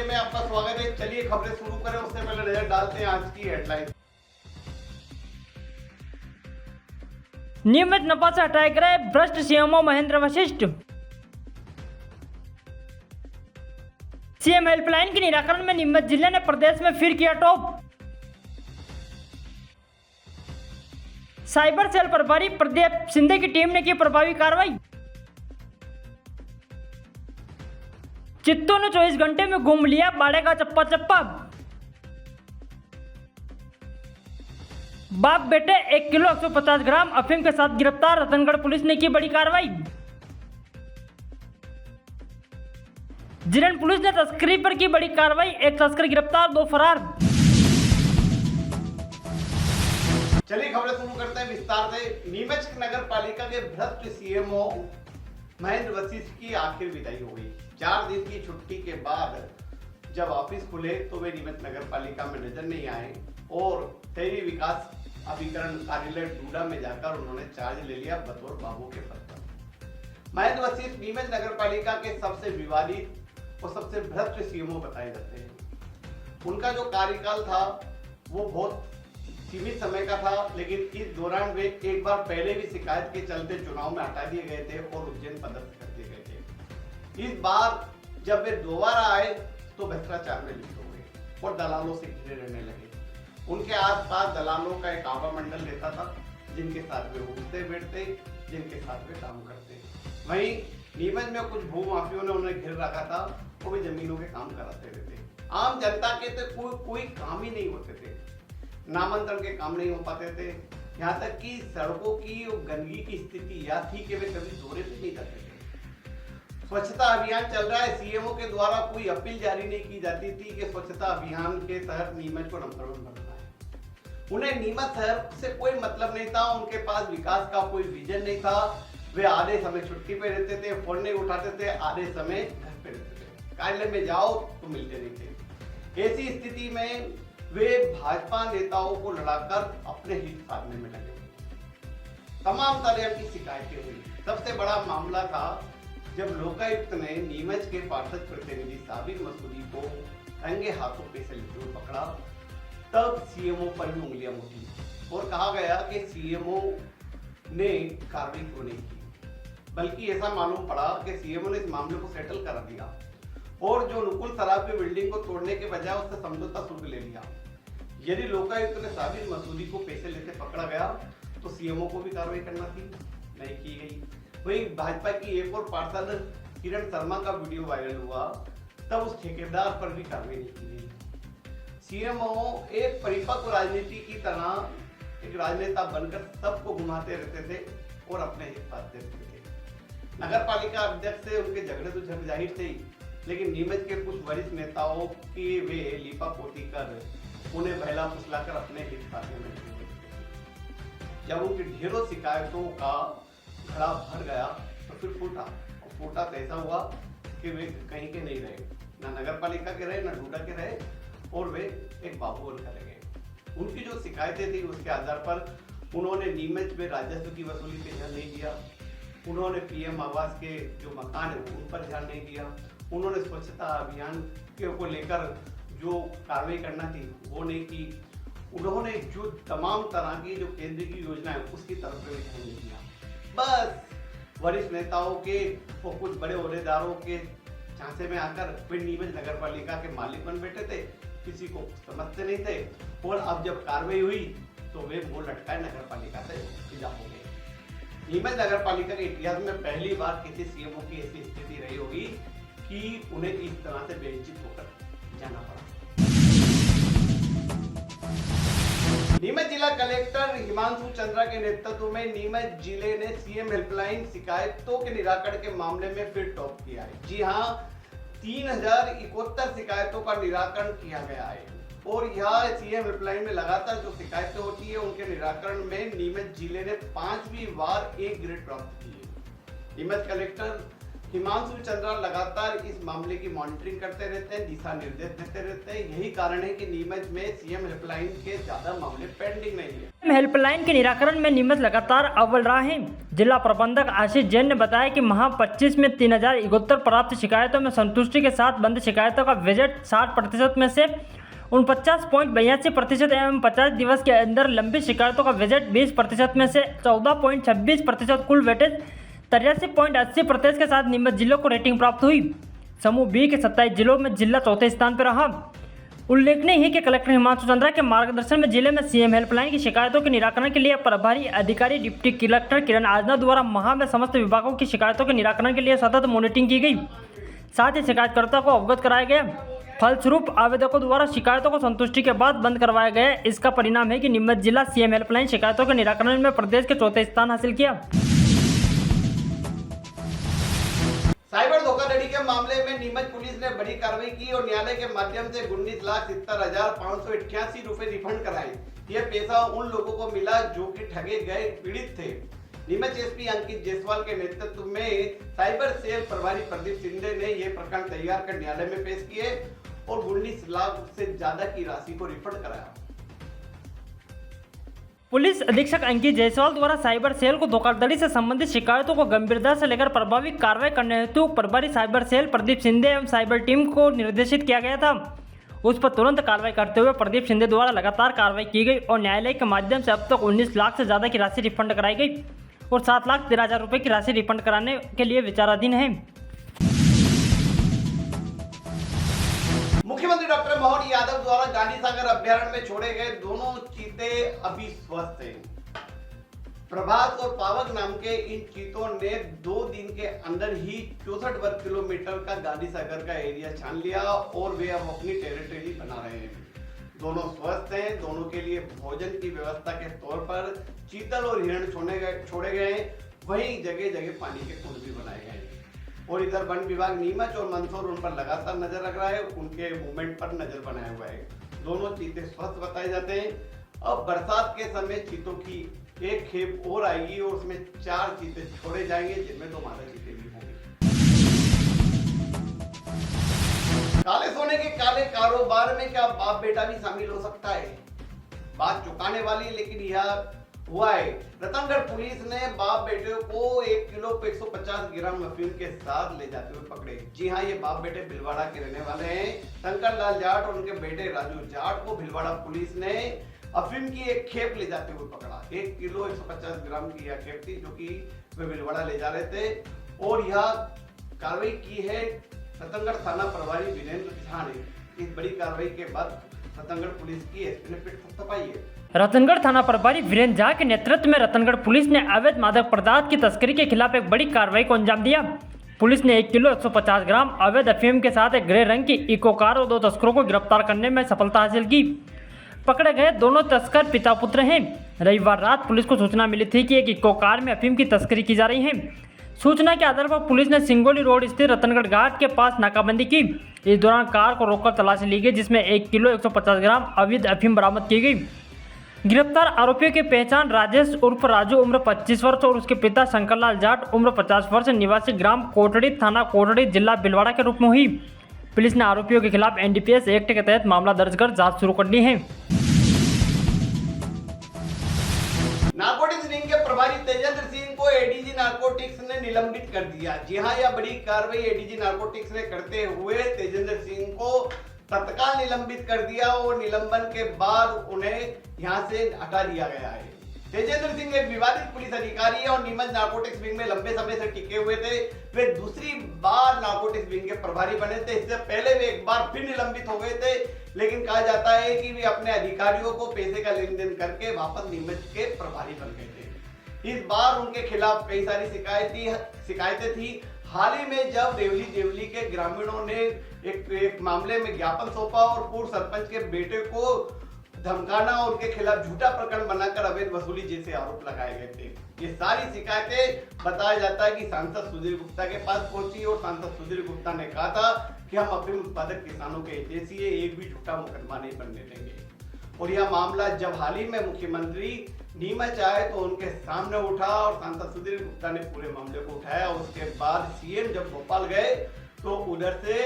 में आपका स्वागत है। चलिए खबरें शुरू करें उससे पहले नजर डालते हैं आज की हेडलाइन। नियमित नफा से हटाए गए भ्रष्ट CMO Mahendra Vashishtha. CM helpline के निराकरण में नीमच जिले ने प्रदेश में फिर किया टॉप। साइबर सेल प्रभारी प्रदीप सिंधे की टीम ने की प्रभावी कार्रवाई। चित्तों ने 24 घंटे में घूम लिया बाड़े का चप्पा चप्पा। बाप बेटे 1 किलो 150 ग्राम अफीम के साथ गिरफ्तार। रतनगढ़ पुलिस ने की बड़ी कार्रवाई। जिरन पुलिस ने तस्करी पर की बड़ी कार्रवाई। एक तस्कर गिरफ्तार, 2 फरार। चलिए खबरें शुरू करते हैं विस्तार से। नीमच नगर पालिका के भ्रष्ट सीएमओ महेंद्र वशिष्ठ की आखिर विदाई हो गई। 4 दिन की छुट्टी के बाद जब ऑफिस खुले तो वे नीमच नगर पालिका में नजर नहीं आए और शहरी विकास अभिकरण कार्यालय डूडा में जाकर उन्होंने चार्ज ले लिया बतौर बाबू के पद पर। महेंद्र वशिष्ठ नीमच नगर पालिका के सबसे विवादित और सबसे भ्रष्ट सीएमओ बताए जाते हैं। उनका जो कार्यकाल था वो बहुत सीमित समय का था, लेकिन इस दौरान वे एक बार पहले भी शिकायत के चलते चुनाव में हटा दिए गए थे और उज्जैन पदस्थ कर दिए गए थे। इस बार जब वे दोबारा आए तो भ्रष्टाचार में लिप्त हो गए और दलालों से घिरे रहने लगे। उनके आसपास दलालों का एक आवा मंडल रहता था, जिनके साथ वे उठते बैठते, जिनके साथ वे काम करते। वहीं नीमच में कुछ भू माफियों ने उन्हें घिर रखा था और वे जमीनों के काम कराते रहते। आम जनता के तो कोई काम ही नहीं होते थे, नामांतरण के काम नहीं हो पाते थे। यहाँ तक कि सड़कों की और गंदगी की स्थिति यह थी कि वे कभी दौरे भी नहीं करते थे। स्वच्छता अभियान चल रहा है, सीएमओ के द्वारा कोई अपील जारी नहीं की जाती थी कि स्वच्छता अभियान के तहत नीमच को नंबर 1 बनाना है। उन्हें नीमच शहर से कोई मतलब नहीं था, उनके पास विकास का कोई विजन नहीं था। वे आधे समय छुट्टी पे रहते थे, फोन नहीं उठाते थे, आधे समय घर पे रहते थे। कार्यालय में जाओ तो मिलते नहीं थे। ऐसी स्थिति में वे भाजपा नेताओं को लड़ाकर अपने हित साधने में लगे। तमाम तरह की शिकायतें हुई। सबसे बड़ा मामला था जब लोकायुक्त ने नीमच के पार्षद प्रतिनिधि साबिर मसूदी को रंगे हाथों पैसे लेते हुए पकड़ा। तब सीएमओ पर भी उंगलियां उठी और कहा गया कि सीएमओ ने कार्रवाई क्यों नहीं की, बल्कि ऐसा मालूम पड़ा कि सीएमओ ने इस मामले को सेटल कर दिया और जो नुकुल सराफ की बिल्डिंग को तोड़ने के बजाय उससे समझौता शुल्क ले लिया। यदि लोकायुक्त ने साबिर मसूदी को पैसे लेते पकड़ा गया तो सीएमओ को भी कार्रवाई करना थी, नहीं की गई। वही भाजपा की एक और पार्षद किरण शर्मा का वीडियो वायरल हुआ, तब उस ठेकेदार पर भी कार्रवाई नहीं की गई। सीएमओ एक परिपक्व राजनीति की तरह एक राजनेता बनकर सबको घुमाते रहते थे और अपने हित साधते रहते थे। नगर पालिका अध्यक्ष से उनके झगड़े तो झग जाहिर थे, लेकिन नीमच के कुछ वरिष्ठ नेताओं की वे लीपापोती कर उन्हें बहला फुसलाकर अपने हित साधने में लगे। जब उनकी ढेरों शिकायतों का घड़ा भर गया तो फिर फूटा, और फूटा तो ऐसा हुआ कि वे कहीं के नहीं रहे, ना नगर पालिका के रहे, ना डूडा के रहे, और वे एक बाबू बनकर रह गए। उनकी जो शिकायतें थी उसके आधार पर उन्होंने नीमच में राजस्व की वसूली पे ध्यान नहीं दिया, उन्होंने पीएम आवास के जो मकान है उन पर ध्यान नहीं दिया, उन्होंने स्वच्छता अभियान को लेकर जो कार्रवाई करना थी वो नहीं की, उन्होंने जो तमाम तरह की जो केंद्र की योजना है उसकी तरफ भी ध्यान नहीं दिया। बस वरिष्ठ नेताओं के और कुछ बड़े ओहदेदारों के झांसे में आकर वे नीमच नगर पालिका के मालिक बन बैठे थे, किसी को समझते नहीं थे। और अब जब कार्रवाई हुई तो वे मुंह लटकाए नगर पालिका से विदा हो गए। नीमच नगर पालिका के इतिहास में पहली बार किसी सीएमओ की ऐसी स्थिति रही होगी कि उन्हें इस तरह से बेइज्जत होकर जाना पड़ा। नीमच जिला कलेक्टर हिमांशु चंद्रा के नेतृत्व में नीमच जिले ने सीएम हेल्पलाइन शिकायतों के निराकरण के मामले में फिर टॉप किया है। जी हां, 3071 शिकायतों का निराकरण किया गया है और यह सीएम हेल्पलाइन में लगातार जो शिकायतें होती है उनके निराकरण में नीमच जिले ने 5वीं बार A ग्रेड प्राप्त की है। नीमच कलेक्टर हिमांशु चंद्रा लगातार इस मामले की मॉनिटरिंग करते रहते हैं, दिशा निर्देश देते रहते हैं। यही कारण है कि नीमच में सीएम हेल्पलाइन के ज्यादा मामले पेंडिंग नहीं है। हेल्पलाइन के निराकरण में नीमच लगातार अव्वल रहा है। जिला प्रबंधक आशीष जैन ने बताया कि माह 25 में 3071 प्राप्त शिकायतों में संतुष्टि के साथ बंद शिकायतों का विजेट 60% में से 49.82% एवं 50 दिवस के अंदर लंबित शिकायतों का विजेट 20% में से 14.26% कुल वेटेज 83.80% के साथ नीमच जिलों को रेटिंग प्राप्त हुई। समूह बी के 27 जिलों में जिला चौथे स्थान पर रहा। उल्लेखनीय है कि कलेक्टर हिमांशु चंद्रा के मार्गदर्शन में जिले में सीएम हेल्पलाइन की शिकायतों के निराकरण के लिए प्रभारी अधिकारी डिप्टी कलेक्टर किरण आजना द्वारा माह में समस्त विभागों की शिकायतों के निराकरण के लिए सतत मॉनिटरिंग की गई। साथ ही शिकायतकर्ता को अवगत कराया गया। फलस्वरूप आवेदकों द्वारा शिकायतों को संतुष्टि के बाद बंद करवाया गया। इसका परिणाम है कि नीमच जिला सीएम हेल्पलाइन शिकायतों के निराकरण में प्रदेश के चौथे स्थान हासिल किया। साइबर धोखाधड़ी के मामले में नीमच पुलिस ने बड़ी कार्रवाई की और न्यायालय के माध्यम से 19,70,588 रुपए रिफंड कराए। यह पैसा उन लोगों को मिला जो कि ठगे गए पीड़ित थे। नीमच एसपी अंकित जायसवाल के नेतृत्व में साइबर सेल प्रभारी प्रदीप शिंदे ने यह प्रकरण तैयार कर न्यायालय में पेश किए और 19 लाख से ज्यादा की राशि को रिफंड कराया। पुलिस अधीक्षक अंकित जायसवाल द्वारा साइबर सेल को धोखाधड़ी से संबंधित शिकायतों को गंभीरता से लेकर प्रभावी कार्रवाई करने हेतु प्रभारी साइबर सेल प्रदीप शिंदे एवं साइबर टीम को निर्देशित किया गया था। उस पर तुरंत कार्रवाई करते हुए प्रदीप शिंदे द्वारा लगातार कार्रवाई की गई और न्यायालय के माध्यम से अब तक 19 लाख से ज्यादा की राशि रिफंड कराई गई और 7,13,000 रुपये की राशि रिफंड कराने के लिए विचाराधीन है। मुख्यमंत्री डॉक्टर मोहन यादव द्वारा गांधी सागर अभ्यारण्य में छोड़े गए दोनों चीते अभी स्वस्थ हैं। प्रभात और पावक नाम के इन चीतों ने 2 दिन के अंदर ही 64 वर्ग किलोमीटर का गांधी सागर का एरिया छान लिया और वे अब अपनी टेरिटरी बना रहे हैं। दोनों स्वस्थ हैं। दोनों के लिए भोजन की व्यवस्था के तौर पर चीतल और हिरण छोड़े गए। वहीं जगह जगह पानी के कुंड भी बनाए गए। और इधर वन विभाग नीमच और मंदसौर उन पर लगातार नजर रख रहा है, उनके मूवमेंट पर नजर बनाया हुआ है। दोनों चीते स्वस्थ बताए जाते हैं। अब बरसात के समय चीतों की एक खेप और आएगी और उसमें 4 चीते छोड़े जाएंगे, जिनमें 2 मादा चीते भी होंगे। काले सोने के काले कारोबार में क्या बाप बेटा भी शामिल हो सकता है? बात चुकाने वाली, लेकिन यह हुआ है। रतनगढ़ पुलिस ने बाप बेटे को 1 किलो 150 ग्राम अफीम के साथ ले जाते हुए पकड़े। जी हाँ, ये बाप बेटे भिलवाड़ा के रहने वाले हैं। शंकर लाल जाट और उनके बेटे राजू जाट को भिलवाड़ा पुलिस ने अफीम की एक खेप ले जाते हुए पकड़ा। 1 किलो 150 ग्राम की यह खेप थी जो कि वे भिलवाड़ा ले जा रहे थे और यह कार्रवाई की है रतनगढ़ थाना प्रभारी वीरेंद्र झा ने। इस बड़ी कार्रवाई के बाद रतनगढ़ पुलिस की एसपी ने पिट थपथपाई है। रतनगढ़ थाना प्रभारी वीरेंद्र झा के नेतृत्व में रतनगढ़ पुलिस ने अवैध मादक पदार्थ की तस्करी के खिलाफ एक बड़ी कार्रवाई को अंजाम दिया। पुलिस ने 1 किलो 150 ग्राम अवैध अफीम के साथ एक ग्रे रंग की इको कार और 2 तस्करों को गिरफ्तार करने में सफलता हासिल की। पकड़े गए दोनों तस्कर पिता पुत्र हैं। रविवार रात पुलिस को सूचना मिली थी कि एक इको कार में अफीम की तस्करी की जा रही है। सूचना के आधार पर पुलिस ने सिंगोली रोड स्थित रतनगढ़ घाट के पास नाकाबंदी की। इस दौरान कार को रोककर तलाशी ली गई, जिसमें 1 किलो 150 ग्राम अवैध अफीम बरामद की गई। गिरफ्तार आरोपियों की पहचान राजेश उर्फ राजू उम्र 25 वर्ष और उसके पिता शंकरलाल जाट उम्र 50 वर्ष निवासी ग्राम कोटड़ी थाना कोटड़ी जिला भिलवाड़ा के रूप में हुई। पुलिस ने आरोपियों के खिलाफ एनडीपीएस एक्ट के तहत मामला दर्ज कर जांच शुरू कर दी है। नारकोटिक्स विंग के प्रभारी तेजेंद्र सिंह को एडीजी नारकोटिक्स ने निलंबित कर दिया। जी हां, यह बड़ी कार्रवाई एडीजी नारकोटिक्स ने करते हुए तेजेंद्र सिंह को तत्काल निलंबित कर दिया और निलंबन के बाद उन्हें यहां से हटा दिया गया है। तेजेंद्र सिंह एक विवादित पुलिस अधिकारी है और नीमच नारकोटिक्स विंग में लंबे समय से टिके हुए थे। वे दूसरी बार नारकोटिक्स विंग के प्रभारी बने थे। इससे पहले वे एक बार फिर निलंबित हो गए थे, लेकिन कहा जाता है कि वे अपने अधिकारियों को पैसे का लेन देन करके वापस नीमच के प्रभारी बन गए थे। इस बार उनके खिलाफ कई सारी शिकायतें थी। हाल ही में जब देवली के ग्रामीणों ने एक मामले में ज्ञापन सौंपा और पूर्व सरपंच के बेटे को धमकाना और उनके खिलाफ झूठा प्रकरण बनाकर अवैध वसूली जैसे आरोप लगाए गए थे। ये सारी शिकायतें बताया जाता है कि सांसद सुधीर गुप्ता के पास पहुंची और सांसद सुधीर गुप्ता ने कहा था कि हम अफीम उत्पादक किसानों के हितैषी हैं, एक भी झूठा मुकदमा नहीं बनने देंगे। और यह मामला जब हाल ही में मुख्यमंत्री नीमच आए तो उनके सामने उठा और सांसद सुधीर गुप्ता ने पूरे मामले को उठाया। उसके बाद सीएम जब भोपाल गए तो उधर से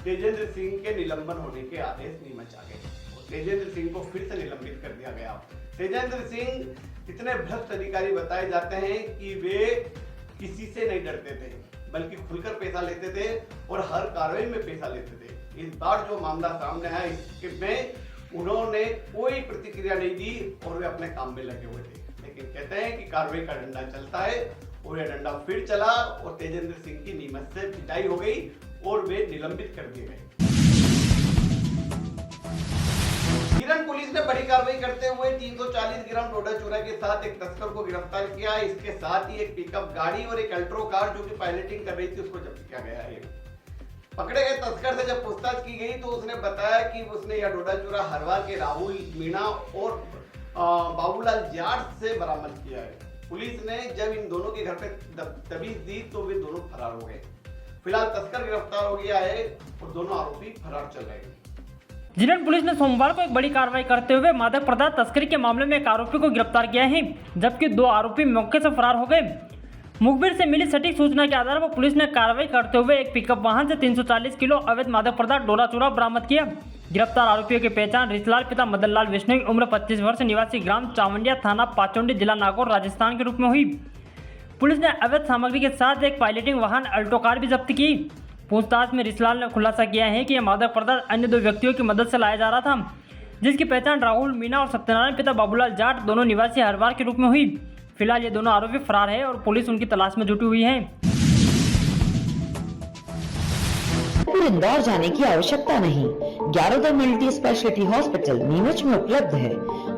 तेजेंद्र सिंह के निलंबन होने के आदेश नीमच आ गए और तेजेंद्र सिंह को फिर से निलंबित कर दिया गया। तेजेंद्र सिंह इतने भ्रष्ट अधिकारी बताए जाते हैं कि वे किसी से नहीं डरते थे, बल्कि खुलकर पैसा लेते थे और हर कार्रवाई में पैसा लेते थे। इस बार जो मामला सामने आया इसके में उन्होंने कोई प्रतिक्रिया नहीं दी और वे अपने काम में लगे हुए थे, लेकिन कहते हैं कि कार्रवाई का डंडा चलता है और यह डंडा फिर चला और तेजेंद्र सिंह की नीमच से विदाई हो गई और वे निलंबित कर दिए गए। गिरन पुलिस ने बड़ी कार्रवाई करते हुए 340 ग्राम डोडा चूरा के साथ एक तस्कर को गिरफ्तार किया। इसके साथ ही एक पिकअप गाड़ी और एक अल्ट्रो कार जो कि पायलटिंग कर रही थी उसको जब्त किया गया है। पकड़े गए तस्कर से जब पूछताछ की गई तो उसने बताया कि उसने यह डोडा चूरा हरवा के राहुल मीणा और बाबूलाल जाट से बरामद किया है। पुलिस ने जब इन दोनों के घर पे तबीज दी तो वे दोनों फरार हो गए। फिलहाल तस्कर गिरफ्तार हो गया है और दोनों आरोपी फरार चल रहे हैं। जिरन पुलिस ने सोमवार को एक बड़ी कार्रवाई करते हुए मादक पदार्थ तस्करी के मामले में एक आरोपी को गिरफ्तार किया है, जबकि 2 आरोपी मौके से फरार हो गए। मुखबिर से मिली सटीक सूचना के आधार पर पुलिस ने कार्रवाई करते हुए एक पिकअप वाहन से 340 किलो अवैध मादक पदार्थ डोडा चूरा बरामद किया। गिरफ्तार आरोपियों की पहचान रिसलाल पिता मदन लाल विष्णु, उम्र 25 वर्ष, निवासी ग्राम चावंडिया, थाना पाचोंडी, जिला नागौर, राजस्थान के रूप में हुई। पुलिस ने अवैध सामग्री के साथ एक पायलटिंग वाहन अल्टो कार भी जब्त की। पूछताछ में रिसलाल ने खुलासा किया है कि यह मादक पदार्थ अन्य 2 व्यक्तियों की मदद से लाया जा रहा था, जिसकी पहचान राहुल मीणा और सत्यनारायण पिता बाबूलाल जाट, दोनों निवासी हरवार के रूप में हुई। फिलहाल ये दोनों आरोपी फरार है और पुलिस उनकी तलाश में जुटी हुई है। इंदौर जाने की आवश्यकता नहीं। ग्यारोदर मल्टी स्पेशलिटी हॉस्पिटल नीमच में उपलब्ध है।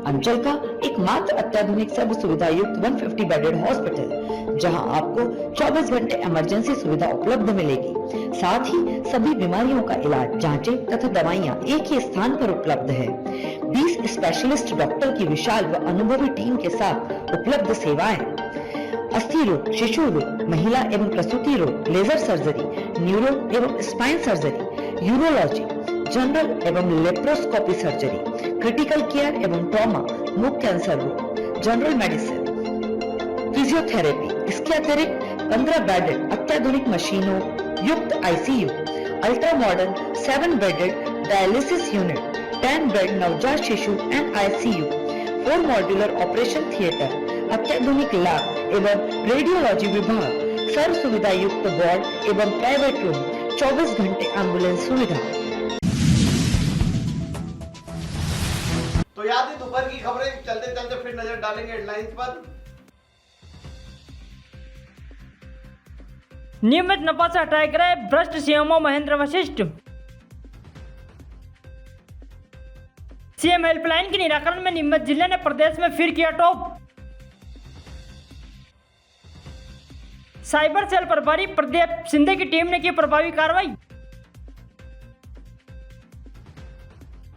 अंचल का एकमात्र अत्याधुनिक सर्व सुविधा युक्त 150 बेडेड हॉस्पिटल, जहां आपको 24 घंटे इमरजेंसी सुविधा उपलब्ध मिलेगी। साथ ही सभी बीमारियों का इलाज, जांचें तथा दवाइयां एक ही स्थान पर उपलब्ध है। 20 स्पेशलिस्ट डॉक्टर की विशाल व अनुभवी टीम के साथ उपलब्ध सेवाएं, अस्थि रोग, शिशु रोग, महिला एवं प्रसूति रोग, लेजर सर्जरी, न्यूरो एवं स्पाइन सर्जरी, यूरोलॉजी, जनरल एवं लेप्रोस्कोपी सर्जरी, क्रिटिकल केयर एवं ट्रॉमा, मुख कैंसर रोग, जनरल मेडिसिन, फिजियोथेरेपी। इसके अतिरिक्त 15 बेडेड अत्याधुनिक मशीनों युक्त ICU, ultra modern 7 bedded dialysis unit, 10 bed नवजात शिशु and ICU, 4 modular operation theatre, अत्याधुनिक लैब एवं रेडियोलॉजी विभाग, सर्व सुविधा युक्त वार्ड एवं प्राइवेट रूम, 24 घंटे एम्बुलेंस सुविधा। तो याद है दोपहर की खबरें, चलते चलते फिर नजर डालेंगे हेडलाइंस पर। नियमित नफा से हटाए गए भ्रष्ट CMO Mahendra Vashishtha. CM helpline के निराकरण में नीमच जिले ने प्रदेश में फिर किया टॉप। साइबर सेल प्रभारी प्रदीप सिंधे की टीम ने की प्रभावी कार्रवाई।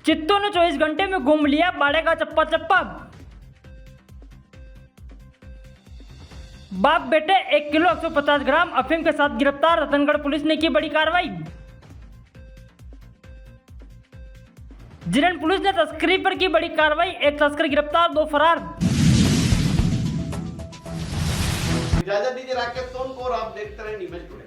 चित्तों ने 24 घंटे में घूम लिया बाड़े का चप्पा चप्पा। बाप बेटे 1 किलो 150 ग्राम अफीम के साथ गिरफ्तार, रतनगढ़ पुलिस ने की बड़ी कार्रवाई। जिरन पुलिस ने तस्करी पर की बड़ी कार्रवाई, एक तस्कर गिरफ्तार, 2 फरार। इजाजत दीजिए राकेश सोन को और आप देखते रहे नीमच टुडे।